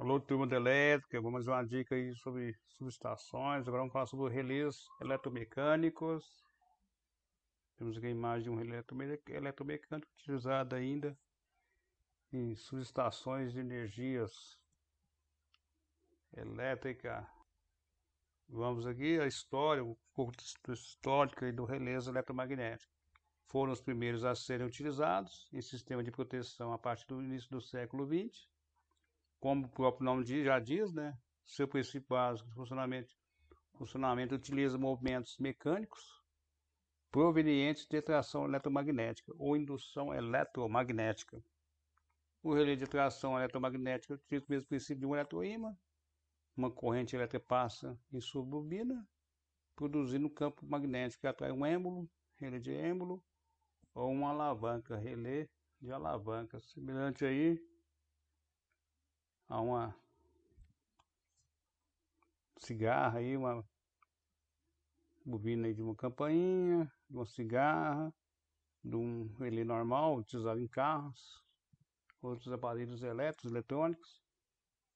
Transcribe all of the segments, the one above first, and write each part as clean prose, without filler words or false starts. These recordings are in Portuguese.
Alô, turma da elétrica, vamos dar uma dica aí sobre subestações. Agora vamos falar sobre relés eletromecânicos. Temos aqui a imagem de um relé eletromecânico utilizado ainda em subestações de energias elétrica. Vamos aqui a história, um pouco histórico aí do relés eletromagnético. Foram os primeiros a serem utilizados em sistema de proteção a partir do início do século XX. Como o próprio nome já diz, né? Seu princípio básico de funcionamento utiliza movimentos mecânicos provenientes de atração eletromagnética ou indução eletromagnética. O relé de atração eletromagnética utiliza o mesmo princípio de um eletroímã. Uma corrente elétrica passa em sua bobina, produzindo um campo magnético que atrai um êmbolo, relé de êmbolo, ou uma alavanca, relé de alavanca, semelhante aí a uma cigarra aí, uma bobina aí de uma campainha, de uma cigarra, de um relé normal utilizado em carros, outros aparelhos elétricos, eletrônicos.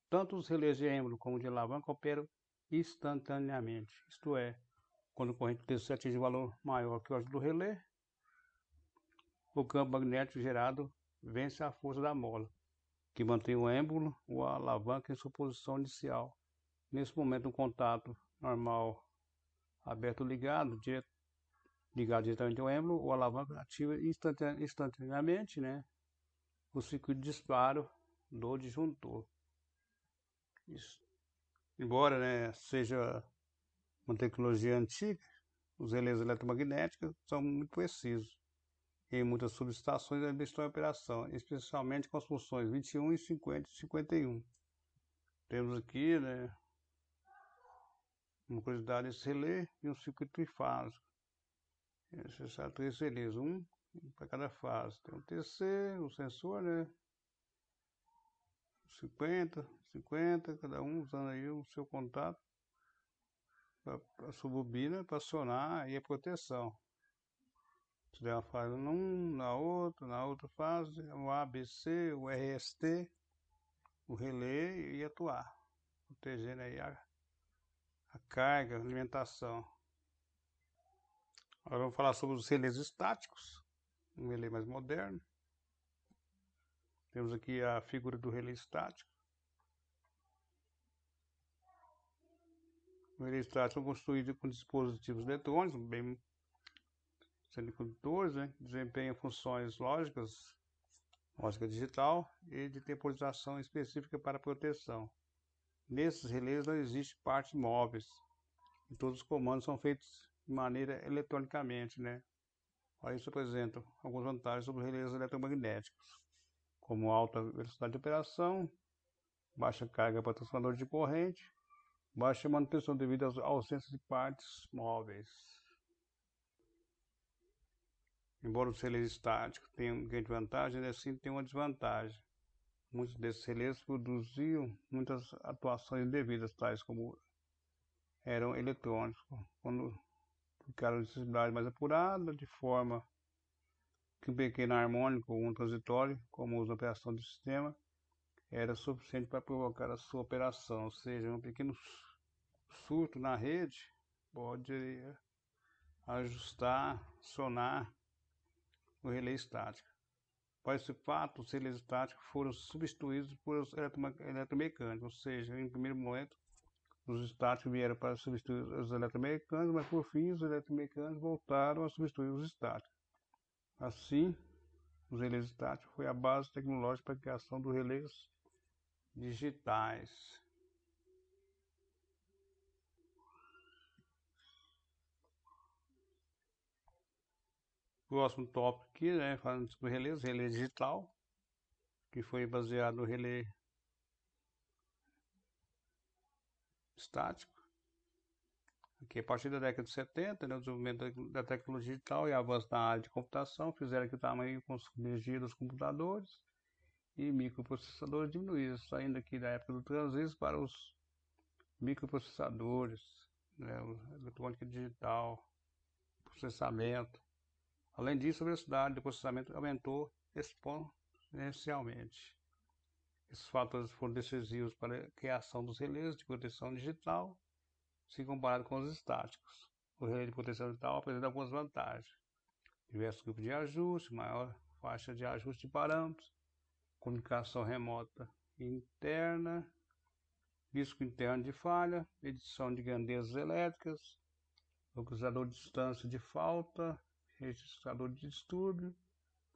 Tanto os relés de êmbolo como de alavanca operam instantaneamente, isto é, quando a corrente DC atinge um valor maior que o do relé, o campo magnético gerado vence a força da mola, que mantém o êmbolo ou a alavanca em sua posição inicial. Nesse momento, um contato normal aberto ou ligado diretamente ao êmbolo, ou a alavanca ativa instantaneamente, né, o circuito de disparo do disjuntor. Isso. Embora, né, seja uma tecnologia antiga, os relés eletromagnéticos são muito precisos. Em muitas subestações ainda estão em operação, especialmente com as funções 21 e 50 e 51. Temos aqui, né, uma curiosidade desse relé e um circuito trifásico. É necessário 3 relés, um para cada fase. Tem um TC, um sensor, né, 50, cada um usando aí o seu contato para a sua bobina para acionar aí a proteção. Se der uma fase num, na outra fase, o ABC, o RST, o relé e atuar, protegendo aí a carga, a alimentação. Agora vamos falar sobre os relés estáticos, um relé mais moderno. Temos aqui a figura do relé estático. O relé estático é construído com dispositivos eletrônicos, bem semicondutores, né? Desempenham funções lógicas, lógica digital e de temporização específica para proteção. Nesses relés não existe partes móveis e todos os comandos são feitos de maneira eletronicamente, né? Aí isso apresenta algumas vantagens sobre relés eletromagnéticos, como alta velocidade de operação, baixa carga para transformador de corrente, baixa manutenção devido às ausências de partes móveis. Embora os relés estáticos tenham grande vantagem, ainda assim tem uma desvantagem. Muitos desses relés produziam muitas atuações indevidas, tais como eram eletrônicos, quando ficaram de sensibilidade mais apurada, de forma que um pequeno harmônico ou um transitório, como uso na operação do sistema, era suficiente para provocar a sua operação, ou seja, um pequeno surto na rede pode ajustar, acionar o relé estático. Para esse fato, os relés estáticos foram substituídos por os eletromecânicos, ou seja, em primeiro momento, os estáticos vieram para substituir os eletromecânicos, mas por fim os eletromecânicos voltaram a substituir os estáticos. Assim, os relés estáticos foi a base tecnológica para a criação dos relés digitais. Próximo tópico aqui, né, falando sobre relé digital, que foi baseado no relé estático. Aqui, a partir da década de 70, né, o desenvolvimento da tecnologia digital e avanço na área de computação fizeram que o tamanho e o consumo de energia dos computadores e microprocessadores diminuísse, saindo aqui da época do transistor para os microprocessadores, né, eletrônica digital, processamento. Além disso, a velocidade de processamento aumentou exponencialmente. Esses fatores foram decisivos para a criação dos relés de proteção digital, se comparado com os estáticos. O relé de proteção digital apresenta algumas vantagens: diversos grupos de ajuste, maior faixa de ajuste de parâmetros, comunicação remota interna, risco interno de falha, medição de grandezas elétricas, localizador de distância de falta, registrador de distúrbio,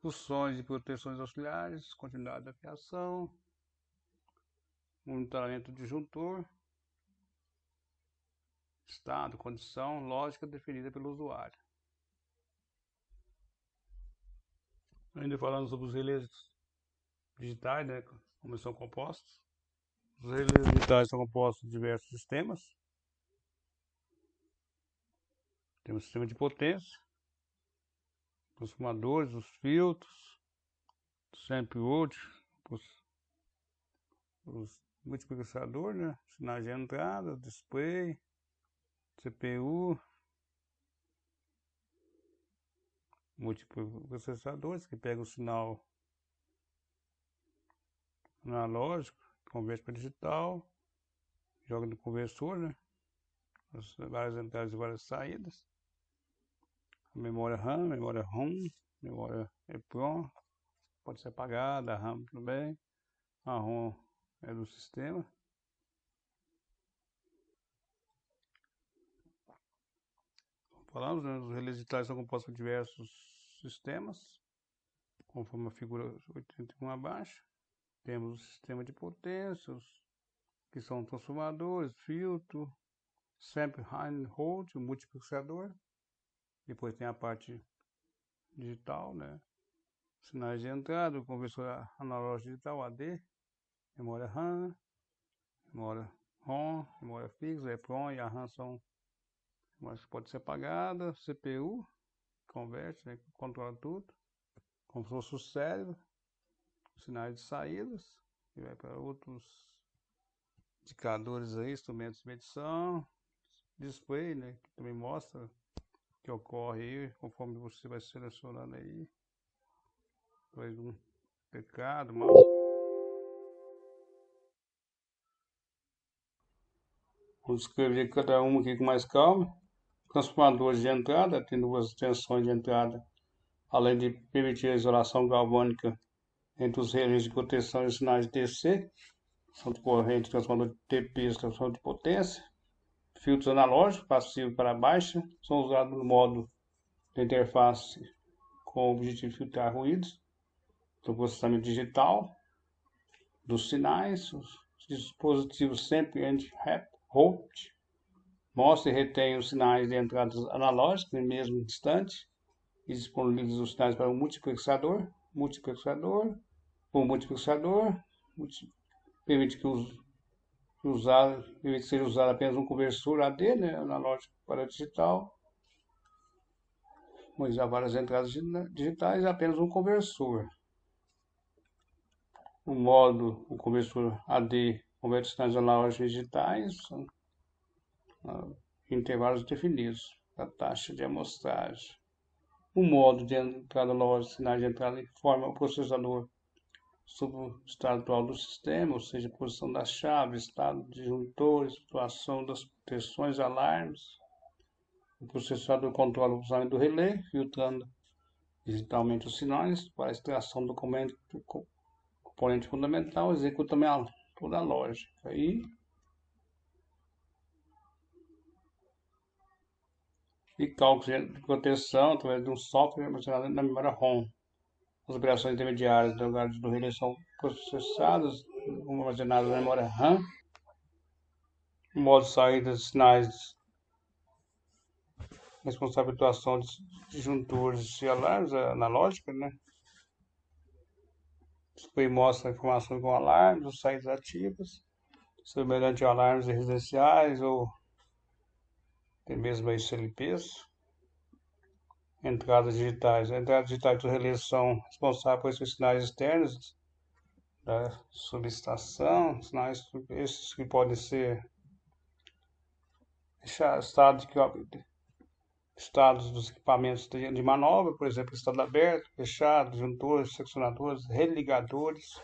funções de proteções auxiliares, continuidade da fiação, monitoramento disjuntor, estado, condição, lógica definida pelo usuário. Ainda falando sobre os relés digitais, né, como são compostos. Os relés digitais são compostos de diversos sistemas. Temos o sistema de potência, transformadores, os filtros, sempre útil, os multiplicadores, né, sinais de entrada, display, CPU, multiprocessadores que pegam o sinal analógico, converte para digital, joga no conversor, né? As várias entradas e várias saídas. A memória RAM, memória ROM, memória EEPROM, pode ser apagada, a RAM também. A ROM é do sistema. Falamos, né? Os relés digitais são compostos por diversos sistemas, conforme a figura 81 abaixo. Temos o sistema de potências, que são transformadores, filtro, sempre high hold, o multiplexador. Depois tem a parte digital, né? Sinais de entrada, o conversor analógico digital, AD, memória RAM, memória ROM, memória fixa, EEPROM e a RAM são memórias que pode ser apagada, CPU, converte, né? Controla tudo, como se fosse o cérebro, sinais de saídas, e vai para outros indicadores aí, instrumentos de medição, display, né? Que também mostra o que ocorre aí, conforme você vai selecionando aí. Depois um pecado, mal. Vou descrever cada uma aqui com mais calma. Transformadores de entrada, tem duas tensões de entrada, além de permitir a isolação galvânica entre os relés de proteção e sinais de DC, são de corrente, transformador de TP, transformador de potência. Filtros analógicos, passivo para baixa, são usados no modo de interface com o objetivo de filtrar ruídos, do processamento digital, dos sinais, os dispositivos sempre anti-root, mostra e retém os sinais de entradas analógicas no mesmo instante e disponibiliza os sinais para o multiplexador, permite que seja usado apenas um conversor AD, né, analógico para digital, mas há várias entradas digitais, apenas um conversor. O conversor AD converte sinais analógicos digitais em intervalos definidos da taxa de amostragem. O modo de entrada analógica, sinais de entrada, informa o processador sobre o estado atual do sistema, ou seja, posição das chaves, estado de disjuntores, situação das proteções, alarmes. O processador controla o usuário do relé, filtrando digitalmente os sinais para a extração do componente fundamental, executa também toda a lógica. E cálculo de proteção através de um software armazenado na memória ROM. As operações intermediárias do relé são processadas, armazenadas na memória RAM. O modo de saída de sinais responsável pela atuação de disjuntores e alarmes analógicos, né? Display mostra a informação com alarmes ou saídas ativas, semelhante a alarmes residenciais ou até mesmo SLPs. Entradas digitais. As entradas digitais do relé são responsáveis por esses sinais externos da subestação, sinais esses que podem ser estados dos equipamentos de manobra, por exemplo, estado aberto, fechado, disjuntores, seccionadores, religadores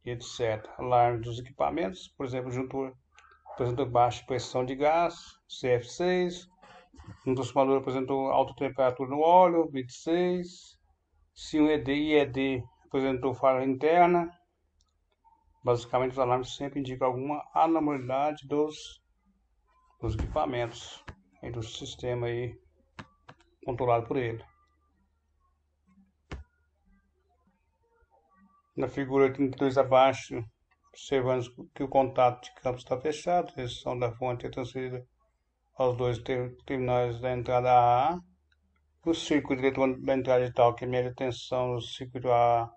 etc. Alarme dos equipamentos, por exemplo, juntor apresentou baixa pressão de gás, CF6. Um transformador apresentou alta temperatura no óleo, 26. Se um ED e ED apresentou falha interna, basicamente os alarmes sempre indicam alguma anormalidade dos equipamentos e do sistema aí controlado por ele. Na figura 32 abaixo, observamos que o contato de campo está fechado, a resistência da fonte é transferida aos dois terminais da entrada AA. O circuito eletrônico da entrada digital, que mede a tensão no circuito a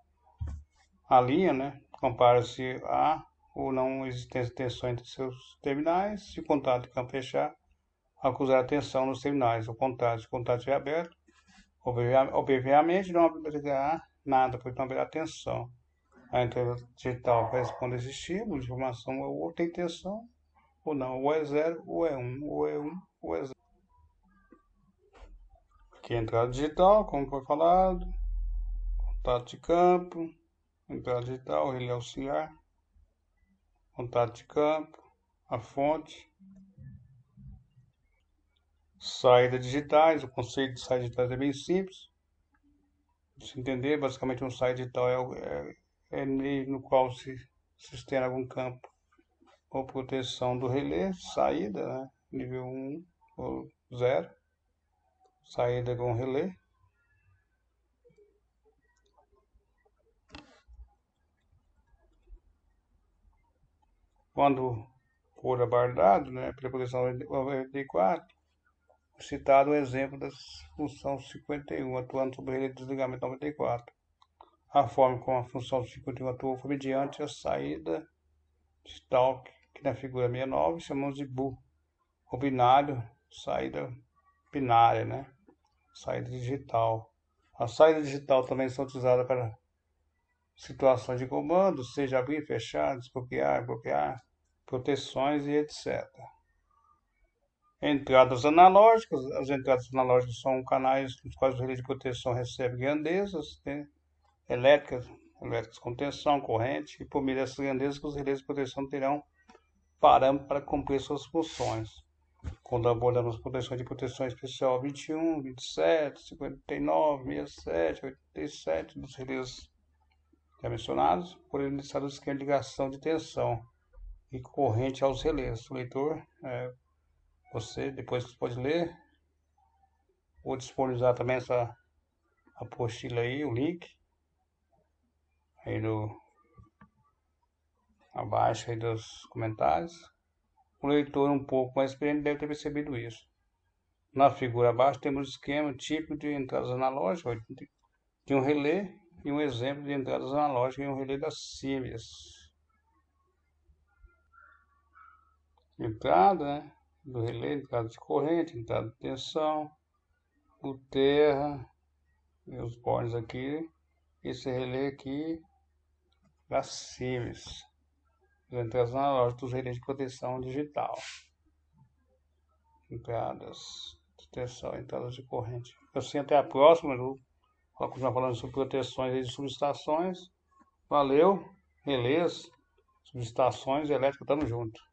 linha, né? Compara-se a ou não existência de tensão entre seus terminais. Se o contato de campo fechar, acusar a tensão nos terminais. O contato, se o contato estiver aberto, obviamente não haverá nada, pois não haverá tensão. A entrada digital corresponde a esse estímulo de informação, ou tem tensão, ou não, ou é 0, ou é 1, ou é 1, ou é 0. Aqui a entrada digital, como foi falado, contato de campo, entrada digital, relé auxiliar, contato de campo, a fonte, saída digitais. O conceito de saída digitais é bem simples de se entender. Basicamente, um saída digital é no qual se estende algum campo ou proteção do relé, saída, né? Nível 1 ou 0, saída com relé. Quando for abordado, né, pela proteção 94, citado o exemplo da função 51, atuando sobre o relé de desligamento 94. A forma como a função 51 atuou foi mediante a saída digital, que na figura 69 chamamos de BU, o binário, saída binária, né? Saída digital. A saída digital também são utilizadas para situações de comando, seja abrir, fechar, desbloquear, bloquear, proteções e etc. Entradas analógicas. As entradas analógicas são canais nos quais o relé de proteção recebe grandezas, né, elétricas com tensão, corrente, e por meio dessas grandezas que os relés de proteção terão parâmetros para cumprir suas funções. Quando abordamos proteção de proteção especial 21, 27, 59, 67, 87 dos relés já mencionados, por iniciar o esquema de ligação de tensão e corrente aos relés. O leitor, você depois pode ler ou disponibilizar também essa apostila aí, o link aí abaixo aí dos comentários. O leitor um pouco mais experiente deve ter percebido isso. Na figura abaixo temos o esquema típico de entradas analógicas de um relé e um exemplo de entradas analógicas em um relé da Siemens. Entrada, né, do relé, entrada de corrente, entrada de tensão, o terra, e os bornes aqui, esse relé aqui da Siemens. As entradas analógicas dos relés de proteção digital. Entradas de tensão, entradas de corrente. Assim, até a próxima. Vou continuar falando sobre proteções e subestações. Valeu, relés, subestações elétricas, tamo junto.